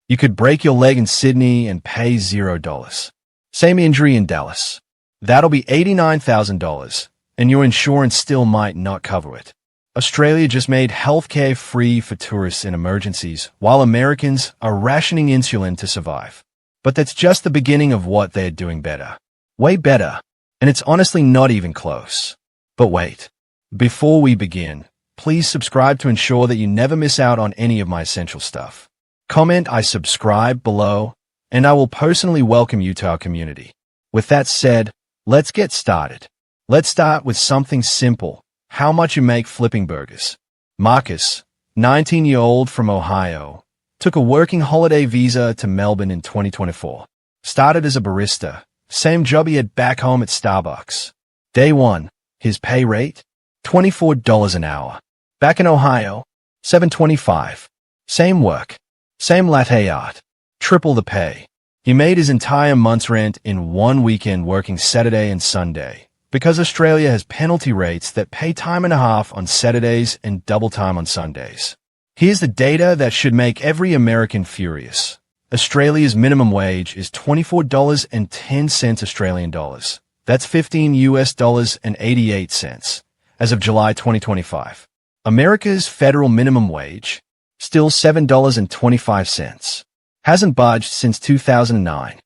You could break your leg in Sydney and pay $0. Same injury in Dallas. That'll be $89,000, and your insurance still might not cover it. Australia just made healthcare free for tourists in emergencies, while Americans are rationing insulin to survive. But that's just the beginning of what they're doing better. Way better. And it's honestly not even close. But wait. Before we begin, please subscribe to ensure that you never miss out on any of my essential stuff. Comment "I subscribe" below, and I will personally welcome you to our community. With that said, let's get started. Let's start with something simple. How much you make flipping burgers. Marcus, 19-year-old from Ohio, took a working holiday visa to Melbourne in 2024. Started as a barista, same job he had back home at Starbucks. Day 1, his pay rate? $24 an hour. Back in Ohio, $7.25. Same work, same latte art, triple the pay. He made his entire month's rent in one weekend working Saturday and Sunday, because Australia has penalty rates that pay time and a half on Saturdays and double time on Sundays. Here's the data that should make every American furious. Australia's minimum wage is $24.10 Australian dollars. That's $15.88 as of July 2025. America's federal minimum wage, still $7.25. Hasn't budged since 2009.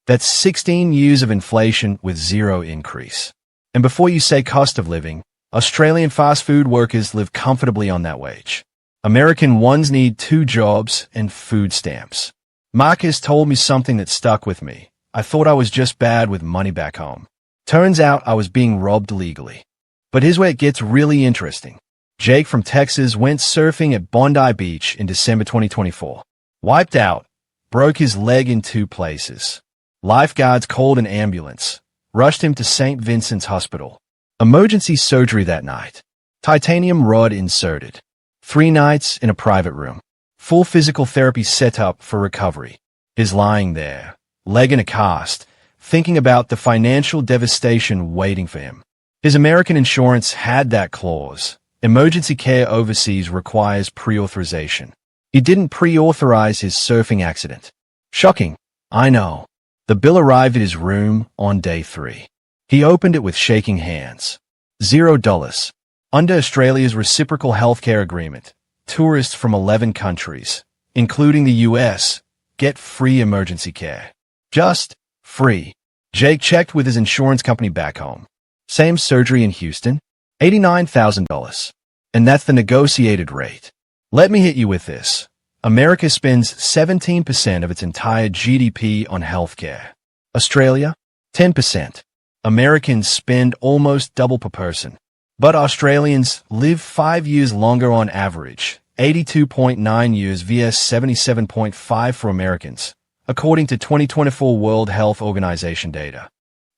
That's 16 years of inflation with zero increase. And before you say cost of living, Australian fast food workers live comfortably on that wage. American ones need 2 jobs and food stamps. Marcus told me something that stuck with me. I thought I was just bad with money back home. Turns out I was being robbed legally. But here's where it gets really interesting. Jake from Texas went surfing at Bondi Beach in December 2024. Wiped out. Broke his leg in 2 places. Lifeguards called an ambulance. Rushed him to St. Vincent's Hospital. Emergency surgery that night. Titanium rod inserted. 3 nights in a private room. Full physical therapy set up for recovery. He's lying there, leg in a cast, thinking about the financial devastation waiting for him. His American insurance had that clause. Emergency care overseas requires pre-authorization. He didn't pre-authorize his surfing accident. Shocking, I know. The bill arrived at his room on day 3. He opened it with shaking hands. $0. Under Australia's reciprocal healthcare agreement, tourists from 11 countries, including the US, get free emergency care. Just free. Jake checked with his insurance company back home. Same surgery in Houston, $89,000. And that's the negotiated rate. Let me hit you with this. America spends 17% of its entire GDP on healthcare. Australia, 10%. Americans spend almost double per person. But Australians live 5 years longer on average, 82.9 years vs 77.5 for Americans, according to 2024 World Health Organization data.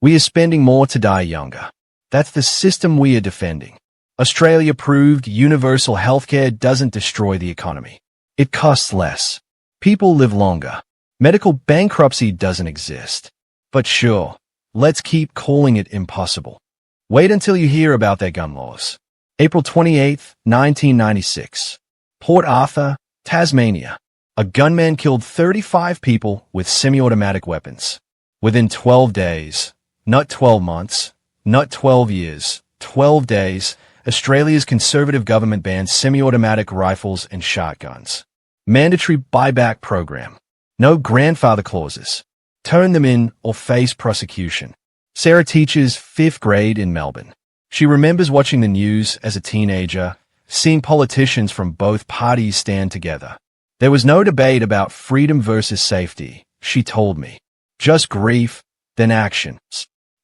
We are spending more to die younger. That's the system we are defending. Australia proved universal healthcare doesn't destroy the economy. It costs less. People live longer. Medical bankruptcy doesn't exist. But sure, let's keep calling it impossible. Wait until you hear about their gun laws. April 28, 1996. Port Arthur, Tasmania. A gunman killed 35 people with semi-automatic weapons. Within 12 days, not 12 months, not 12 years, 12 days, Australia's conservative government banned semi-automatic rifles and shotguns. Mandatory buyback program. No grandfather clauses. Turn them in or face prosecution. Sarah teaches 5th grade in Melbourne. She remembers watching the news as a teenager, seeing politicians from both parties stand together. There was no debate about freedom versus safety, she told me. Just grief, then action.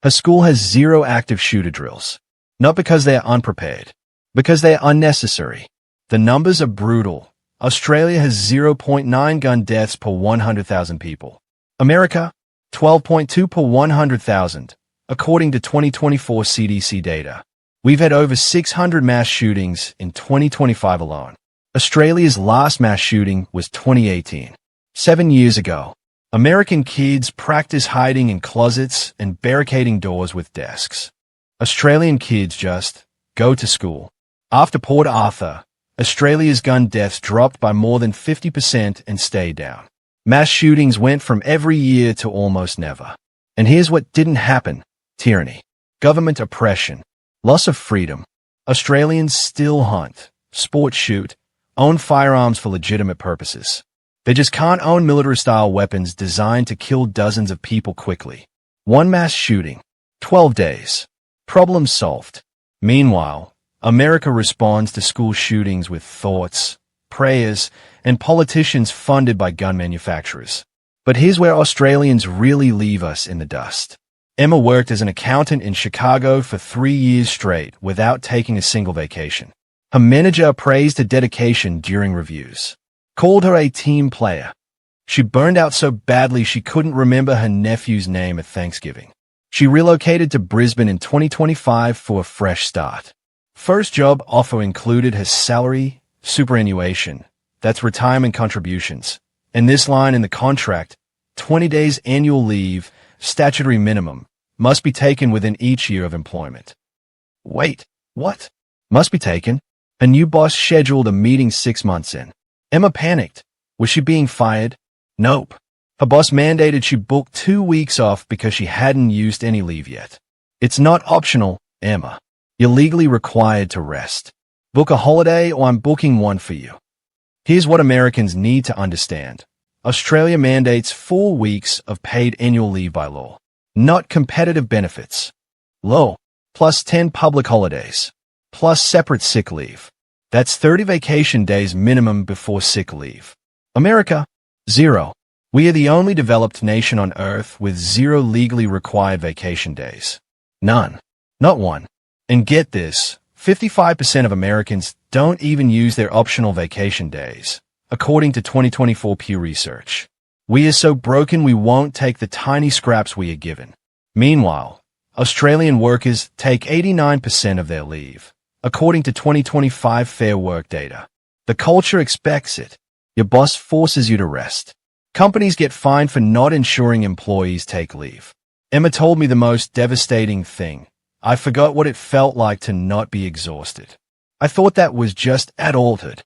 Her school has 0 active shooter drills. Not because they are unprepared, because they are unnecessary. The numbers are brutal. Australia has 0.9 gun deaths per 100,000 people. America, 12.2 per 100,000, according to 2024 CDC data. We've had over 600 mass shootings in 2025 alone. Australia's last mass shooting was 2018. 7 years ago. American kids practice hiding in closets and barricading doors with desks. Australian kids just go to school. After Port Arthur, Australia's gun deaths dropped by more than 50% and stayed down. Mass shootings went from every year to almost never. And here's what didn't happen. Tyranny. Government oppression. Loss of freedom. Australians still hunt, sport shoot, own firearms for legitimate purposes. They just can't own military-style weapons designed to kill dozens of people quickly. One mass shooting. 12 days. Problem solved. Meanwhile, America responds to school shootings with thoughts, prayers, and politicians funded by gun manufacturers. But here's where Australians really leave us in the dust. Emma worked as an accountant in Chicago for 3 years straight without taking a single vacation. Her manager praised her dedication during reviews, called her a team player. She burned out so badly she couldn't remember her nephew's name at Thanksgiving. She relocated to Brisbane in 2025 for a fresh start. First job offer included her salary, superannuation, that's retirement contributions, and this line in the contract, 20 days annual leave, statutory minimum, must be taken within each year of employment. Wait, what? Must be taken? A new boss scheduled a meeting 6 months in. Emma panicked. Was she being fired? Nope. Her boss mandated she book 2 weeks off because she hadn't used any leave yet. It's not optional, Emma. You're legally required to rest. Book a holiday or I'm booking one for you. Here's what Americans need to understand. Australia mandates 4 weeks of paid annual leave by law, not competitive benefits. Law, plus 10 public holidays, plus separate sick leave. That's 30 vacation days minimum before sick leave. America, 0. We are the only developed nation on Earth with 0 legally required vacation days. None. Not one. And get this, 55% of Americans don't even use their optional vacation days, according to 2024 Pew Research. We are so broken we won't take the tiny scraps we are given. Meanwhile, Australian workers take 89% of their leave, according to 2025 Fair Work data. The culture expects it. Your boss forces you to rest. Companies get fined for not ensuring employees take leave. Emma told me the most devastating thing. I forgot what it felt like to not be exhausted. I thought that was just adulthood.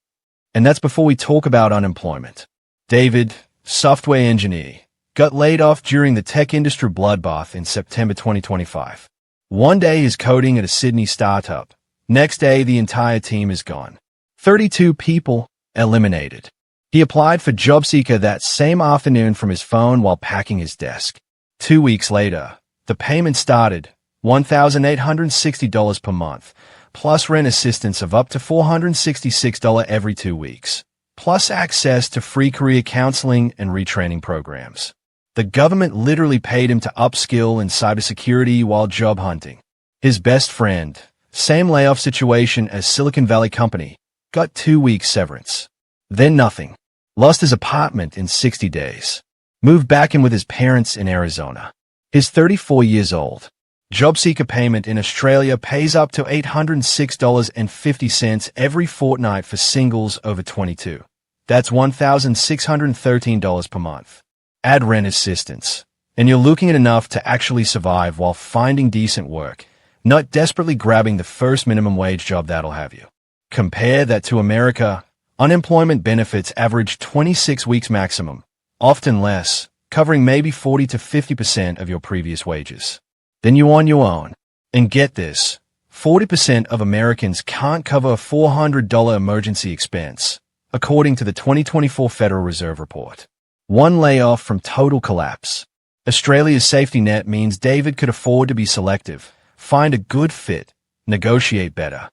And that's before we talk about unemployment. David, software engineer, got laid off during the tech industry bloodbath in September 2025. One day he's coding at a Sydney startup. Next day the entire team is gone. 32 people eliminated. He applied for JobSeeker that same afternoon from his phone while packing his desk. 2 weeks later, the payment started, $1,860 per month, plus rent assistance of up to $466 every 2 weeks, plus access to free career counseling and retraining programs. The government literally paid him to upskill in cybersecurity while job hunting. His best friend, same layoff situation as Silicon Valley company, got 2 weeks severance. Then nothing. Lost his apartment in 60 days. Moved back in with his parents in Arizona. He's 34 years old. JobSeeker payment in Australia pays up to $806.50 every fortnight for singles over 22. That's $1,613 per month. Add rent assistance, and you're looking at enough to actually survive while finding decent work, not desperately grabbing the first minimum wage job that'll have you. Compare that to America. Unemployment benefits average 26 weeks maximum, often less, covering maybe 40 to 50% of your previous wages. Then you're on your own. And get this, 40% of Americans can't cover a $400 emergency expense, according to the 2024 Federal Reserve Report. One layoff from total collapse. Australia's safety net means David could afford to be selective, find a good fit, negotiate better.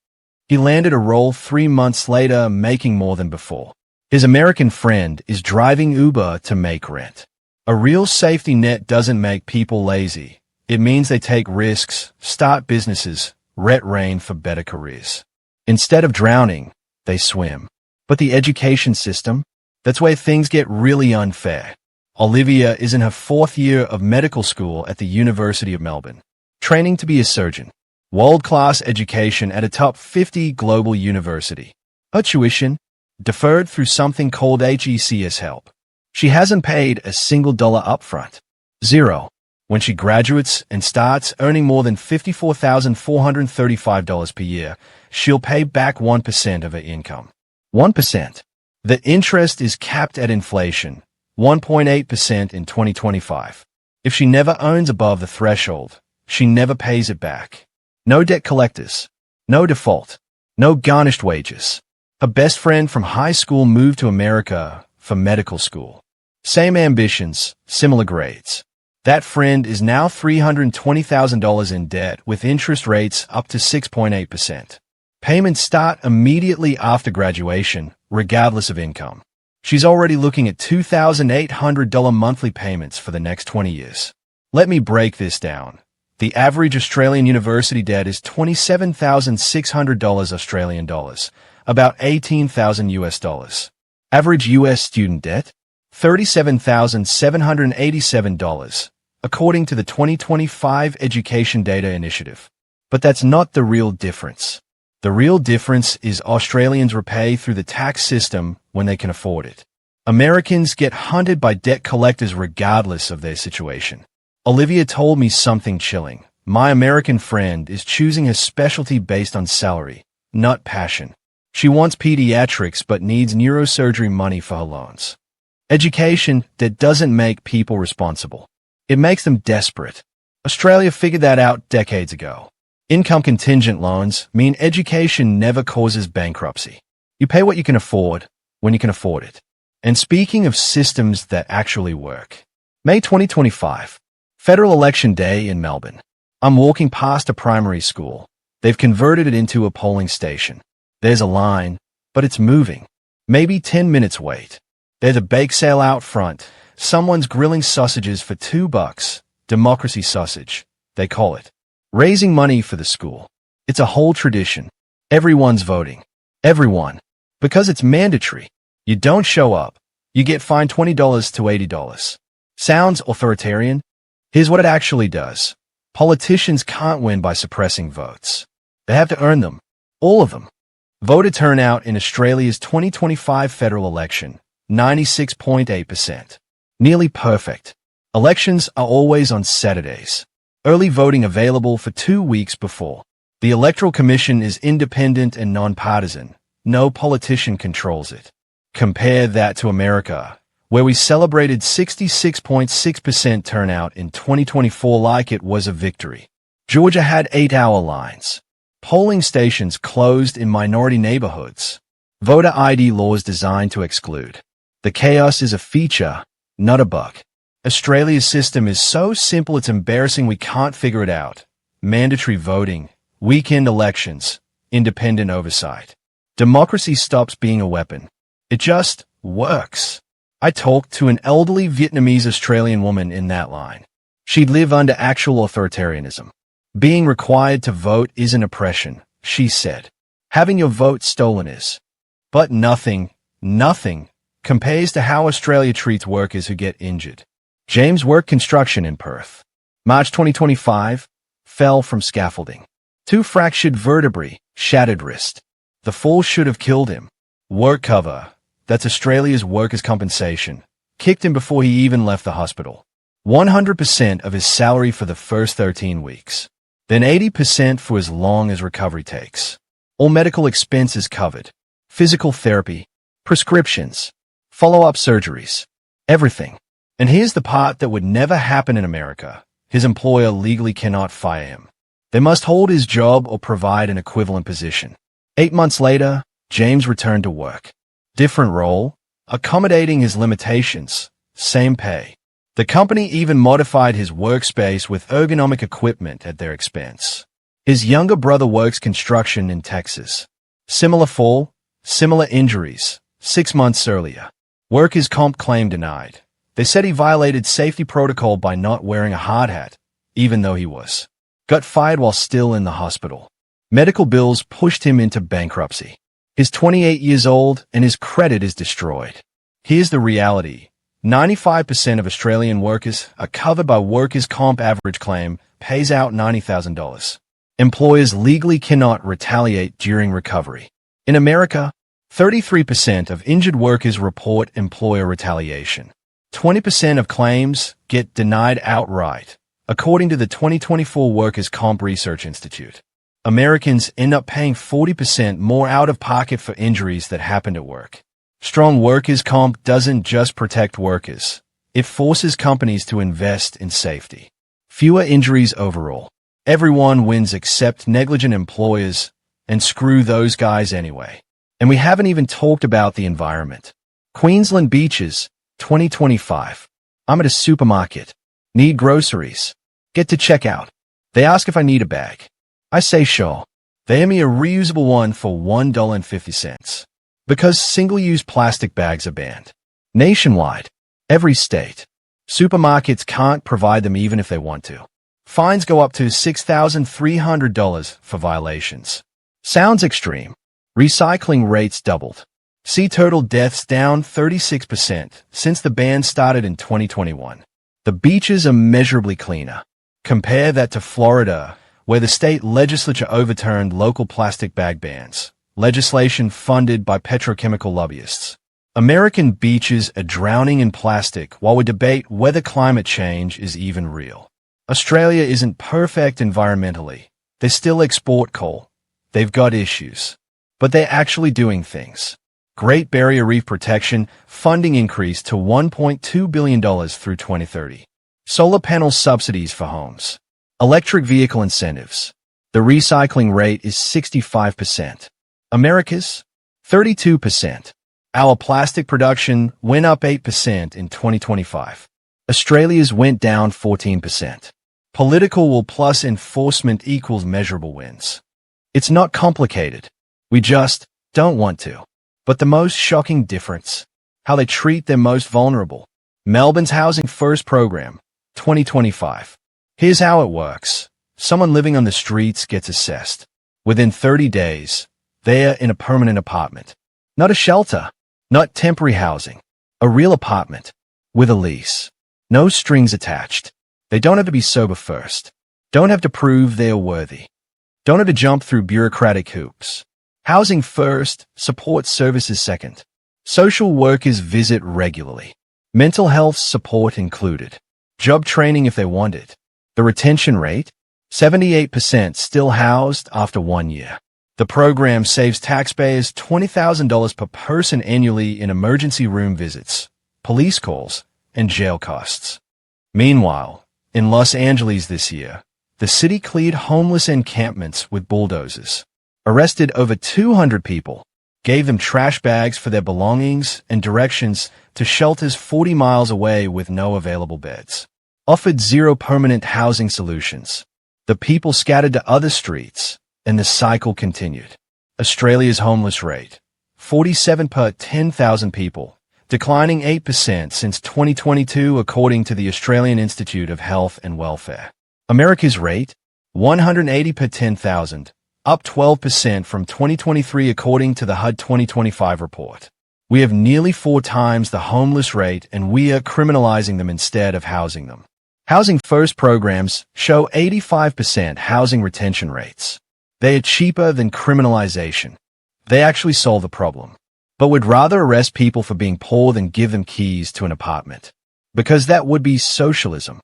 He landed a role 3 months later, making more than before. His American friend is driving Uber to make rent. A real safety net doesn't make people lazy. It means they take risks, start businesses, rain for better careers. Instead of drowning, they swim. But the education system? That's where things get really unfair. Olivia is in her 4th year of medical school at the University of Melbourne, training to be a surgeon. World-class education at a top 50 global university. Her tuition, deferred through something called HECS help. She hasn't paid a single dollar upfront. 0. When she graduates and starts earning more than $54,435 per year, she'll pay back 1% of her income. 1%. The interest is capped at inflation, 1.8% in 2025. If she never earns above the threshold, she never pays it back. No debt collectors. No default. No garnished wages. Her best friend from high school moved to America for medical school. Same ambitions, similar grades. That friend is now $320,000 in debt with interest rates up to 6.8%. Payments start immediately after graduation, regardless of income. She's already looking at $2,800 monthly payments for the next 20 years. Let me break this down. The average Australian university debt is $27,600 Australian dollars, about $18,000 US. Average US student debt? $37,787, according to the 2025 Education Data Initiative. But that's not the real difference. The real difference is Australians repay through the tax system when they can afford it. Americans get hunted by debt collectors regardless of their situation. Olivia told me something chilling. My American friend is choosing her specialty based on salary, not passion. She wants pediatrics but needs neurosurgery money for her loans. Education that doesn't make people responsible. It makes them desperate. Australia figured that out decades ago. Income contingent loans mean education never causes bankruptcy. You pay what you can afford when you can afford it. And speaking of systems that actually work, May 2025, Federal Election Day in Melbourne. I'm walking past a primary school. They've converted it into a polling station. There's a line, but it's moving. Maybe 10 minutes wait. There's a bake sale out front. Someone's grilling sausages for $2. Democracy sausage, they call it. Raising money for the school. It's a whole tradition. Everyone's voting. Everyone. Because it's mandatory. You don't show up. You get fined $20 to $80. Sounds authoritarian? Here's what it actually does. Politicians can't win by suppressing votes. They have to earn them. All of them. Voter turnout in Australia's 2025 federal election, 96.8%. Nearly perfect. Elections are always on Saturdays. Early voting available for 2 weeks before. The Electoral Commission is independent and nonpartisan. No politician controls it. Compare that to America, where we celebrated 66.6% turnout in 2024 like it was a victory. Georgia had 8-hour lines. Polling stations closed in minority neighborhoods. Voter ID laws designed to exclude. The chaos is a feature, not a bug. Australia's system is so simple it's embarrassing we can't figure it out. Mandatory voting, weekend elections, independent oversight. Democracy stops being a weapon. It just works. I talked to an elderly Vietnamese Australian woman in that line. She'd live under actual authoritarianism. Being required to vote isn't oppression, she said. Having your vote stolen is. But nothing compares to how Australia treats workers who get injured. James worked construction in Perth. March 2025, fell from scaffolding. 2 fractured vertebrae, shattered wrist. The fall should have killed him. Work cover, that's Australia's workers' compensation, kicked him before he even left the hospital. 100% of his salary for the first 13 weeks. Then 80% for as long as recovery takes. All medical expenses covered. Physical therapy, prescriptions, follow-up surgeries, everything. And here's the part that would never happen in America. His employer legally cannot fire him. They must hold his job or provide an equivalent position. 8 months later, James returned to work. Different role, accommodating his limitations, same pay. The company even modified his workspace with ergonomic equipment at their expense. His younger brother works construction in Texas. Similar fall, similar injuries, 6 months earlier. Workers' comp claim denied. They said he violated safety protocol by not wearing a hard hat, even though he was. Got fired while still in the hospital. Medical bills pushed him into bankruptcy. He's 28 years old and his credit is destroyed. Here's the reality. 95% of Australian workers are covered by workers' comp. Average claim pays out $90,000. Employers legally cannot retaliate during recovery. In America, 33% of injured workers report employer retaliation. 20% of claims get denied outright, according to the 2024 Workers' Comp Research Institute. Americans end up paying 40% more out of pocket for injuries that happened at work. Strong workers' comp doesn't just protect workers. It forces companies to invest in safety. Fewer injuries overall. Everyone wins except negligent employers, and screw those guys anyway. And we haven't even talked about the environment. Queensland beaches, 2025. I'm at a supermarket. Need groceries. Get to checkout. They ask if I need a bag. I say sure. They hand me a reusable one for $1.50. Because single-use plastic bags are banned. Nationwide. Every state. Supermarkets can't provide them even if they want to. Fines go up to $6,300 for violations. Sounds extreme. Recycling rates doubled. Sea turtle deaths down 36% since the ban started in 2021. The beaches are measurably cleaner. Compare that to Florida, where the state legislature overturned local plastic bag bans, legislation funded by petrochemical lobbyists. American beaches are drowning in plastic while we debate whether climate change is even real. Australia isn't perfect environmentally. They still export coal. They've got issues. But they're actually doing things. Great Barrier Reef Protection funding increased to $1.2 billion through 2030. Solar panel subsidies for homes. Electric vehicle incentives. The recycling rate is 65%. America's? 32%. Our plastic production went up 8% in 2025. Australia's went down 14%. Political will plus enforcement equals measurable wins. It's not complicated. We just don't want to. But the most shocking difference, how they treat their most vulnerable. Melbourne's Housing First program, 2025. Here's how it works. Someone living on the streets gets assessed. Within 30 days, they're in a permanent apartment. Not a shelter, not temporary housing. A real apartment, with a lease. No strings attached. They don't have to be sober first. Don't have to prove they are worthy. Don't have to jump through bureaucratic hoops. Housing first, support services second. Social workers visit regularly. Mental health support included. Job training if they want it. The retention rate? 78% still housed after 1 year. The program saves taxpayers $20,000 per person annually in emergency room visits, police calls, and jail costs. Meanwhile, in Los Angeles this year, the city cleared homeless encampments with bulldozers, arrested over 200 people, gave them trash bags for their belongings and directions to shelters 40 miles away with no available beds, offered 0 permanent housing solutions. The people scattered to other streets, and the cycle continued. Australia's homeless rate, 47 per 10,000 people, declining 8% since 2022 according to the Australian Institute of Health and Welfare. America's rate, 180 per 10,000, up 12% from 2023 according to the HUD 2025 report. We have nearly 4 times the homeless rate and we are criminalizing them instead of housing them. Housing First programs show 85% housing retention rates. They are cheaper than criminalization. They actually solve the problem. But would rather arrest people for being poor than give them keys to an apartment. Because that would be socialism.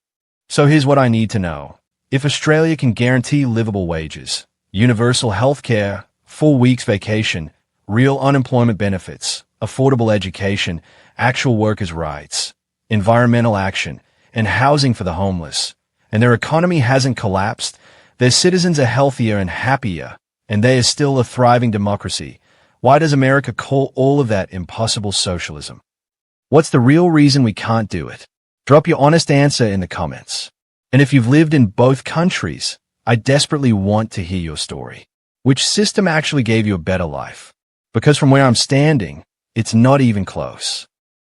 So here's what I need to know. If Australia can guarantee livable wages, universal health care, 4 weeks vacation, real unemployment benefits, affordable education, actual workers' rights, environmental action, and housing for the homeless, and their economy hasn't collapsed, their citizens are healthier and happier, and they are still a thriving democracy, why does America call all of that impossible socialism? What's the real reason we can't do it? Drop your honest answer in the comments. And if you've lived in both countries, I desperately want to hear your story. Which system actually gave you a better life? Because from where I'm standing, it's not even close.